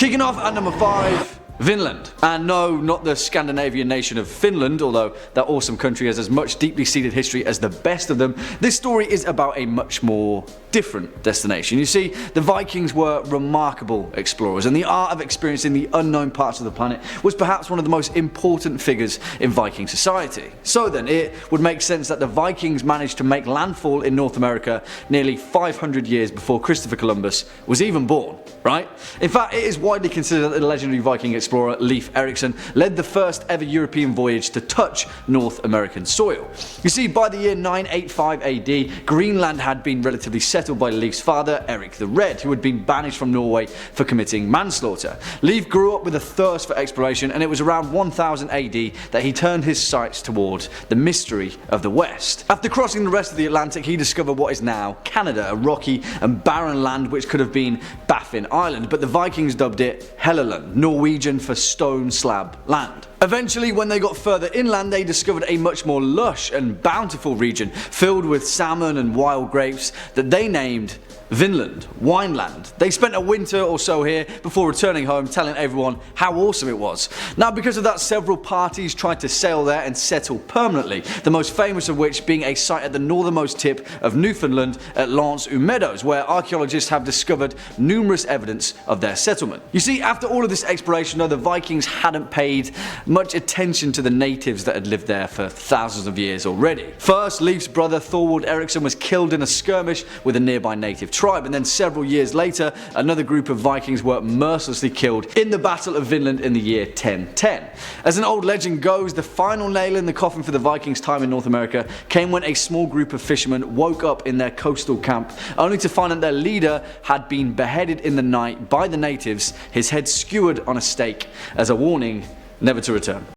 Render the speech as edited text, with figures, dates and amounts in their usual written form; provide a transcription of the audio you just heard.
Kicking off at number 5. Vinland. And no, not the Scandinavian nation of Finland, although that awesome country has as much deeply seated history as the best of them. This story is about a much more different destination. You see, the Vikings were remarkable explorers, and the art of experiencing the unknown parts of the planet was perhaps one of the most important figures in Viking society. So then, it would make sense that the Vikings managed to make landfall in North America nearly 500 years before Christopher Columbus was even born, right? In fact, it is widely considered that the legendary Viking explorer Leif Erikson led the first ever European voyage to touch North American soil. You see, by the year 985 AD, Greenland had been relatively settled by Leif's father, Eric the Red, who had been banished from Norway for committing manslaughter. Leif grew up with a thirst for exploration, and it was around 1000 AD that he turned his sights towards the mystery of the West. After crossing the rest of the Atlantic, he discovered what is now Canada, a rocky and barren land which could have been Baffin Island, but the Vikings dubbed it Helluland, Norwegian for stone slab land. Eventually, when they got further inland, they discovered a much more lush and bountiful region filled with salmon and wild grapes that they named Vinland, Wineland. They spent a winter or so here before returning home, telling everyone how awesome it was. Now, because of that, several parties tried to sail there and settle permanently, the most famous of which being a site at the northernmost tip of Newfoundland at Meadows, where archaeologists have discovered numerous evidence of their settlement. You see, after all of this exploration, though, the Vikings hadn't paid much attention to the natives that had lived there for thousands of years already. First, Leif's brother Thorwald Eriksson was killed in a skirmish with a nearby native tribe, and then several years later, another group of Vikings were mercilessly killed in the Battle of Vinland in the year 1010. As an old legend goes, the final nail in the coffin for the Vikings' time in North America came when a small group of fishermen woke up in their coastal camp, only to find that their leader had been beheaded in the night by the natives, his head skewered on a stake as a warning never to return.